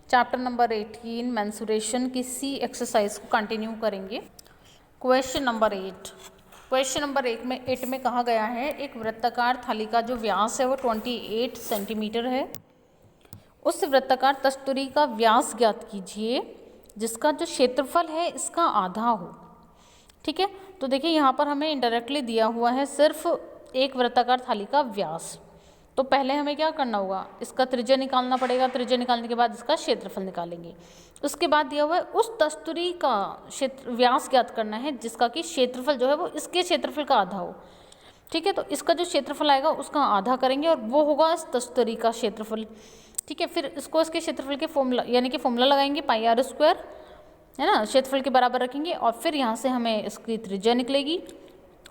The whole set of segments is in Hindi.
चैप्टर नंबर 18 मेंसुरेशन की सी एक्सरसाइज को कंटिन्यू करेंगे। क्वेश्चन नंबर 8 में कहा गया है एक वृत्ताकार थाली का जो व्यास है वो 28 सेंटीमीटर है। उस वृत्ताकार तस्तुरी का व्यास ज्ञात कीजिए जिसका जो क्षेत्रफल है इसका आधा हो। ठीक है, तो देखिए यहाँ पर हमें इनडायरेक्टली दिया हुआ है सिर्फ एक वृत्ताकार थाली का व्यास। तो पहले हमें क्या करना होगा, इसका त्रिज्या निकालना पड़ेगा। त्रिज्या निकालने के बाद इसका क्षेत्रफल निकालेंगे। उसके बाद दिया हुआ है उस तस्तुरी का क्षेत्र व्यास ज्ञात करना है जिसका कि क्षेत्रफल जो है वो इसके क्षेत्रफल का आधा हो। ठीक है, तो इसका जो क्षेत्रफल आएगा उसका आधा करेंगे और वो होगा इस तस्तुरी का क्षेत्रफल। ठीक है, फिर इसको इसके क्षेत्रफल के फॉर्मूला यानी कि फॉर्मूला लगाएंगे पाई आर स्क्वायर, है ना, क्षेत्रफल के बराबर रखेंगे और फिर यहाँ से हमें इसकी त्रिज्या निकलेगी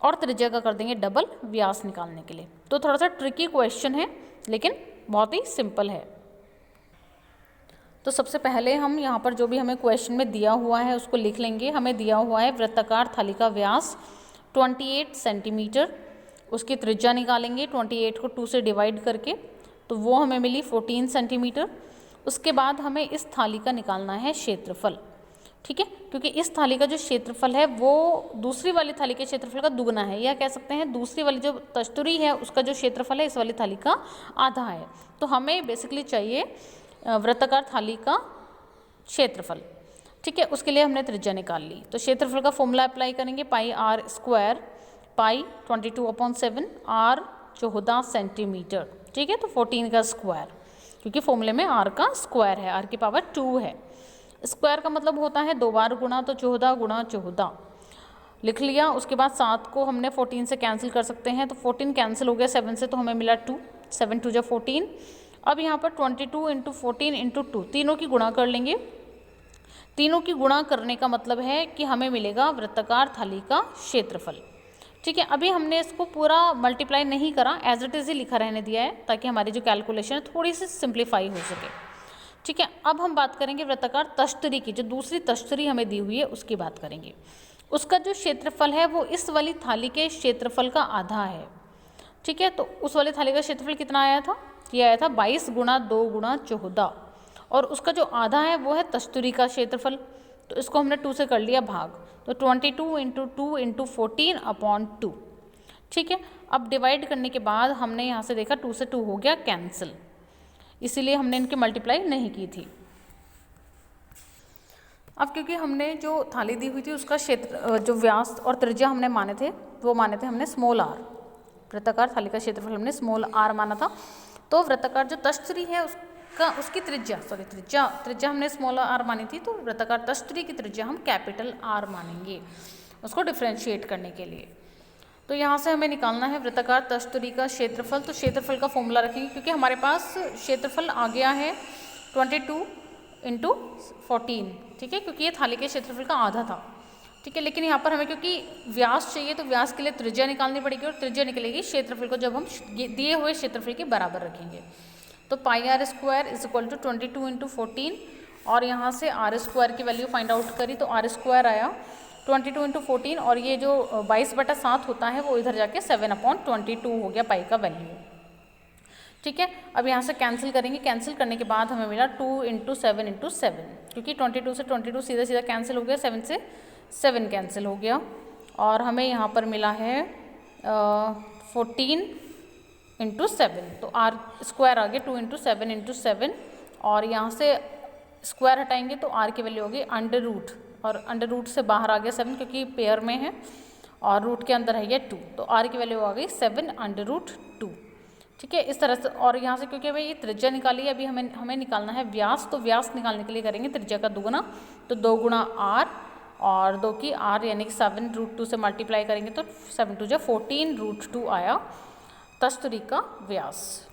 और त्रिज्या का कर देंगे डबल व्यास निकालने के लिए। तो थोड़ा सा ट्रिकी क्वेश्चन है लेकिन बहुत ही सिंपल है। तो सबसे पहले हम यहाँ पर जो भी हमें क्वेश्चन में दिया हुआ है उसको लिख लेंगे। हमें दिया हुआ है वृत्ताकार थाली का व्यास 28 सेंटीमीटर, उसकी त्रिज्या निकालेंगे 28 को 2 से डिवाइड करके, तो वो हमें मिली 14 सेंटीमीटर। उसके बाद हमें इस थाली का निकालना है क्षेत्रफल। ठीक है, क्योंकि इस थाली का जो क्षेत्रफल है वो दूसरी वाली थाली के क्षेत्रफल का दुगना है, या कह सकते हैं दूसरी वाली जो तस्तुरी है उसका जो क्षेत्रफल है इस वाली थाली का आधा है। तो हमें बेसिकली चाहिए वृत्ताकार थाली का क्षेत्रफल। ठीक है, उसके लिए हमने त्रिज्या निकाल ली। तो क्षेत्रफल का फॉर्मूला अप्लाई करेंगे pi r square, pi 22/7, r 14 centimetre. ठीक है, तो 14 का स्क्वायर, क्योंकि फॉर्मूले में आर का स्क्वायर है, आर की पावर 2 है। स्क्वायर का मतलब होता है 2 बार गुणा, तो 14 गुणा 14 लिख लिया। उसके बाद 7 को हमने 14 से कैंसिल कर सकते हैं, तो 14 कैंसिल हो गया 7 से, तो हमें मिला 2, 7 2 = 14। अब यहाँ पर 22 × 14 × 2 तीनों की गुणा कर लेंगे। तीनों की गुणा करने का मतलब है कि हमें मिलेगा वृत्ताकार थाली का क्षेत्रफल। ठीक है, अभी हमने इसको पूरा मल्टीप्लाई नहीं करा, एज इट इज़ ही लिखा रहने दिया है ताकि हमारी जो कैलकुलेशन है थोड़ी सी सिंप्लीफाई हो सके। ठीक है, अब हम बात करेंगे वृत्ताकार तस्तुरी की। जो दूसरी तस्तुरी हमें दी हुई है उसकी बात करेंगे। उसका जो क्षेत्रफल है वो इस वाली थाली के क्षेत्रफल का आधा है। ठीक है, तो उस वाली थाली का क्षेत्रफल कितना आया था, ये आया था 22 × 2 × 14, और उसका जो आधा है वो है तस्तुरी का क्षेत्रफल। तो इसको हमने 2 से कर लिया भाग, तो 22 × 2 × 14/2। ठीक है, अब डिवाइड करने के बाद हमने यहाँ से देखा 2 से 2 हो गया कैंसिल, इसीलिए हमने इनकी मल्टीप्लाई नहीं की थी। अब क्योंकि हमने जो थाली दी हुई थी उसका क्षेत्र जो व्यास और त्रिज्या हमने माने थे वो माने थे हमने स्मॉल आर। वृत्ताकार थाली का क्षेत्रफल हमने स्मॉल आर माना था। तो वृत्ताकार जो तस्तुरी है उसकी त्रिज्या हमने स्मॉल आर मानी थी, तो वृत्ताकार तस्तुरी की त्रिज्या हम कैपिटल आर मानेंगे उसको डिफ्रेंशिएट करने के लिए। तो यहाँ से हमें निकालना है वृत्ताकार तस्तुरी का क्षेत्रफल। तो क्षेत्रफल का फॉर्मूला रखेंगे क्योंकि हमारे पास क्षेत्रफल आ गया है 22 × 14। ठीक है, क्योंकि ये थाली के क्षेत्रफल का आधा था। ठीक है, लेकिन यहाँ पर हमें क्योंकि व्यास चाहिए तो व्यास के लिए त्रिज्या निकालनी पड़ेगी, और त्रिज्या निकलेगी क्षेत्रफल को जब हम दिए हुए क्षेत्रफल के बराबर रखेंगे। तो पाई आर स्क्वायर = 22 × 14, और यहाँ से आर स्क्वायर की वैल्यू फाइंड आउट करी तो आर स्क्वायर आया 22 × 14, और ये जो 22/7 होता है वो इधर जाके 7/22 हो गया पाई का वैल्यू। ठीक है, अब यहाँ से कैंसिल करेंगे। कैंसिल करने के बाद हमें मिला 2 × 7 × 7, क्योंकि 22 से 22 सीधा सीधा कैंसिल हो गया, 7 से 7 कैंसिल हो गया, और हमें यहाँ पर मिला है 14 × 7। तो आर स्क्वायर आ गया 2 × 7 × 7, और यहाँ से स्क्वायर हटाएंगे तो आर की वैल्यू होगी √, और √, से बाहर आ गया 7 क्योंकि पेयर में है, और रूट के अंदर है ये 2, तो आर की वैल्यू आ गई 7/2। ठीक है, इस तरह से। और यहाँ से क्योंकि हमें ये त्रिज्या निकाली है, अभी हमें निकालना है व्यास। तो व्यास निकालने के लिए करेंगे त्रिज्या का दुगुना, तो 2 × r, और 2 की r यानी कि 7√2 से मल्टीप्लाई करेंगे तो 7 2 = 14 √2 आया तस्तुरी का व्यास।